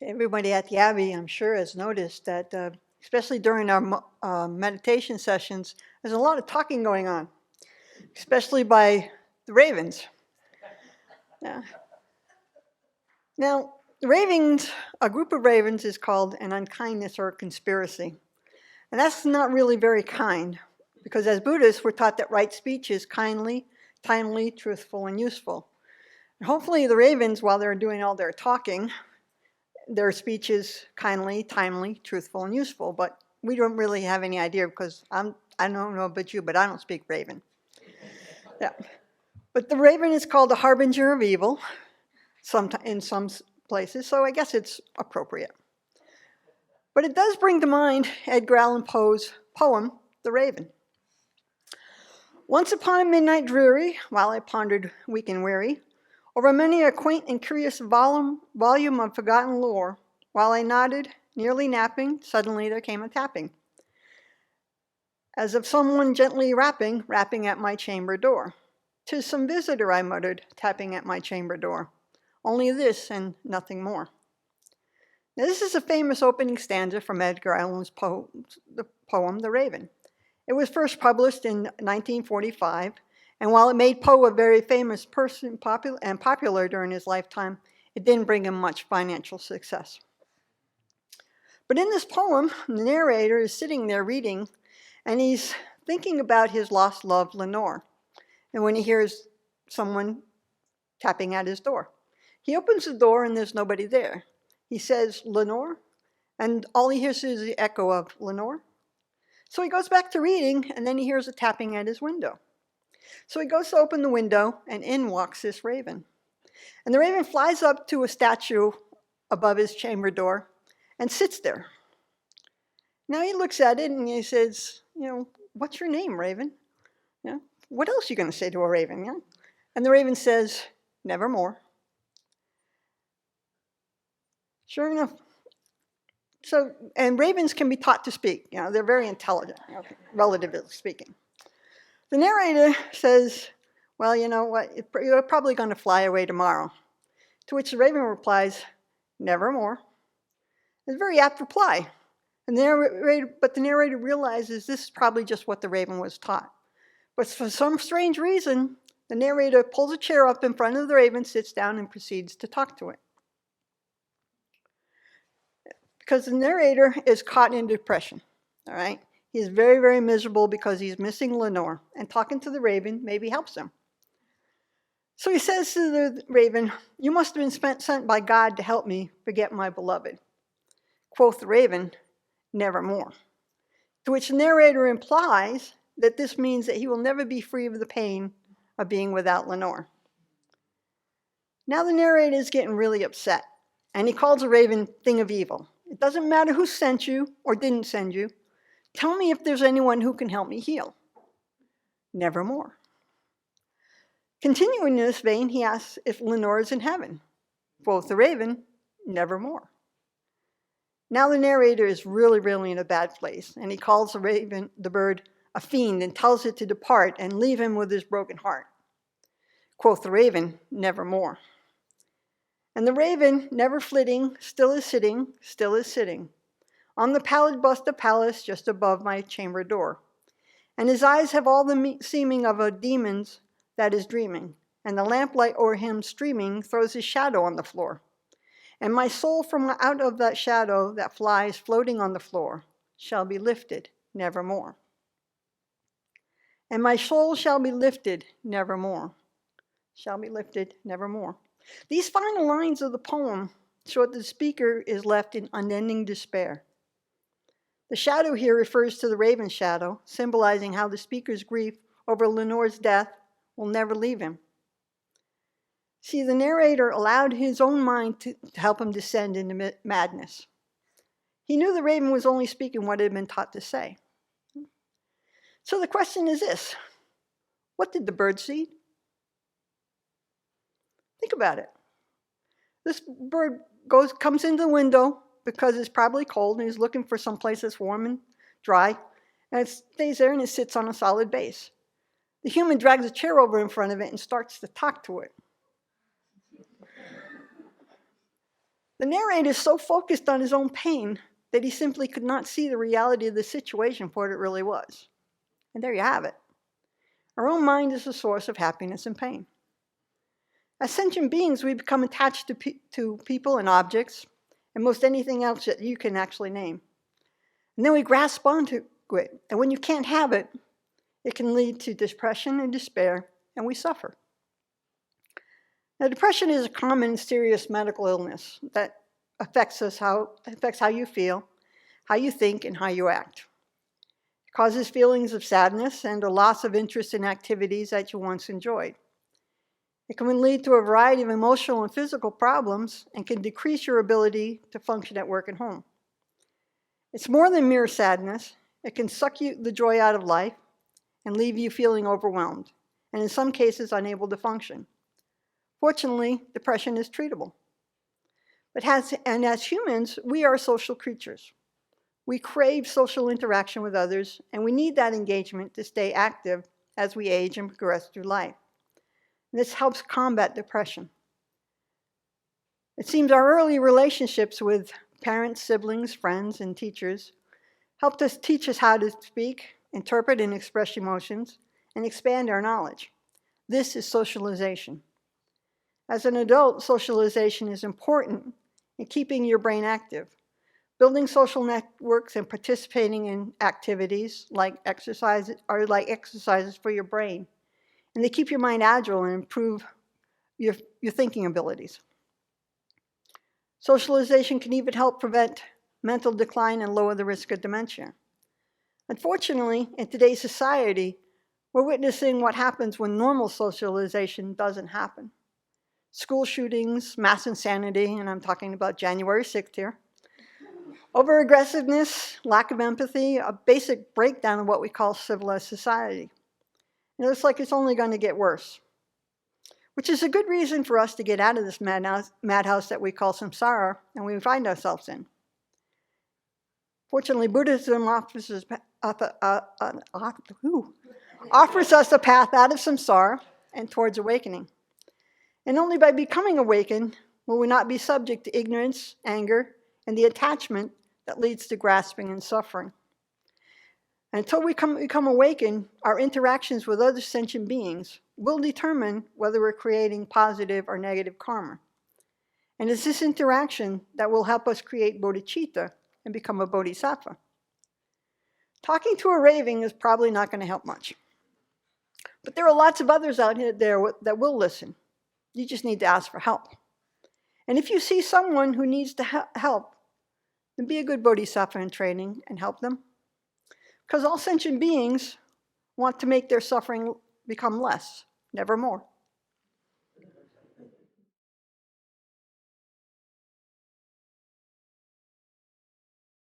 Everybody at the Abbey, I'm sure, has noticed that, especially during our meditation sessions, there's a lot of talking going on, especially by the ravens. Yeah. Now, the ravens, a group of ravens is called an unkindness or a conspiracy. And that's not really very kind, because as Buddhists, we're taught that right speech is kindly, timely, truthful, and useful. And hopefully the ravens, while they're doing all their talking, their speech is kindly, timely, truthful, and useful, but we don't really have any idea because I don't know about you, but I don't speak Raven. Yeah. But the raven is called the harbinger of evil in some places, so I guess it's appropriate. But it does bring to mind Edgar Allan Poe's poem, The Raven. Once upon a midnight dreary, while I pondered weak and weary, over many a quaint and curious volume of forgotten lore, while I nodded, nearly napping, suddenly there came a tapping, as of someone gently rapping at my chamber door. "'Tis some visitor," I muttered, tapping at my chamber door. Only this and nothing more. Now, this is a famous opening stanza from Edgar Allan's poem, The Raven. It was first published in 1945, and while it made Poe a very famous person popular during his lifetime, it didn't bring him much financial success. But in this poem, the narrator is sitting there reading, and he's thinking about his lost love, Lenore. And when he hears someone tapping at his door, he opens the door and there's nobody there. He says, "Lenore?" And all he hears is the echo of "Lenore?" So he goes back to reading, and then he hears a tapping at his window. So he goes to open the window, and in walks this raven. And the raven flies up to a statue above his chamber door and sits there. Now he looks at it and he says, "What's your name, Raven? What else are you going to say to a raven?" Yeah? And the raven says, "Nevermore." Sure enough. So, and ravens can be taught to speak. They're very intelligent, relatively speaking. The narrator says, "Well, you know what, you're probably going to fly away tomorrow." To which the raven replies, "Nevermore." It's a very apt reply. But the narrator realizes this is probably just what the raven was taught. But for some strange reason, the narrator pulls a chair up in front of the raven, sits down, and proceeds to talk to it. Because the narrator is caught in depression, all right? He's very, very miserable because he's missing Lenore, and talking to the raven maybe helps him. So he says to the raven, "You must have been sent by God to help me forget my beloved." Quoth the raven, "Nevermore." To which the narrator implies that this means that he will never be free of the pain of being without Lenore. Now the narrator is getting really upset, and he calls the raven thing of evil. It doesn't matter who sent you or didn't send you. Tell me if there's anyone who can help me heal. Nevermore. Continuing in this vein, he asks if Lenore is in heaven. Quoth the raven, "Nevermore." Now the narrator is really, really in a bad place, and he calls the bird a fiend, and tells it to depart and leave him with his broken heart. Quoth the raven, "Nevermore." And the raven, never flitting, still is sitting, on the pallid bust of Pallas just above my chamber door. And his eyes have all the seeming of a demon's that is dreaming, and the lamplight o'er him streaming throws his shadow on the floor. And my soul from out of that shadow that flies floating on the floor shall be lifted nevermore. And my soul shall be lifted nevermore, shall be lifted nevermore. These final lines of the poem show that the speaker is left in unending despair. The shadow here refers to the raven's shadow, symbolizing how the speaker's grief over Lenore's death will never leave him. See, the narrator allowed his own mind to help him descend into madness. He knew the raven was only speaking what it had been taught to say. So the question is this: what did the bird see? Think about it. This bird comes into the window because it's probably cold, and he's looking for some place that's warm and dry, and it stays there and it sits on a solid base. The human drags a chair over in front of it and starts to talk to it. The narrator is so focused on his own pain that he simply could not see the reality of the situation for what it really was. And there you have it. Our own mind is the source of happiness and pain. As sentient beings, we become attached to people and objects, and most anything else that you can actually name. And then we grasp onto it, and when you can't have it, it can lead to depression and despair, and we suffer. Now, depression is a common and serious medical illness that affects how you feel, how you think, and how you act. It causes feelings of sadness and a loss of interest in activities that you once enjoyed. It can lead to a variety of emotional and physical problems and can decrease your ability to function at work and home. It's more than mere sadness. It can suck the joy out of life and leave you feeling overwhelmed, and in some cases unable to function. Fortunately, depression is treatable. As humans, we are social creatures. We crave social interaction with others, and we need that engagement to stay active as we age and progress through life. And this helps combat depression. It seems our early relationships with parents, siblings, friends, and teachers helped us teach us how to speak, interpret, and express emotions, and expand our knowledge. This is socialization. As an adult, socialization is important in keeping your brain active, building social networks and participating in activities like exercises for your brain. And they keep your mind agile and improve your thinking abilities. Socialization can even help prevent mental decline and lower the risk of dementia. Unfortunately, in today's society, we're witnessing what happens when normal socialization doesn't happen. School shootings, mass insanity, and I'm talking about January 6th here. Over-aggressiveness, lack of empathy, a basic breakdown of what we call civilized society. And it looks like it's only going to get worse, which is a good reason for us to get out of this madhouse that we call samsara and we find ourselves in. Fortunately, Buddhism offers us a path out of samsara and towards awakening. And only by becoming awakened will we not be subject to ignorance, anger, and the attachment that leads to grasping and suffering. Until we become awakened, our interactions with other sentient beings will determine whether we're creating positive or negative karma. And it's this interaction that will help us create bodhicitta and become a bodhisattva. Talking to a raving is probably not going to help much. But there are lots of others out there that will listen. You just need to ask for help. And if you see someone who needs to help, then be a good bodhisattva in training and help them. Because all sentient beings want to make their suffering become less, never more.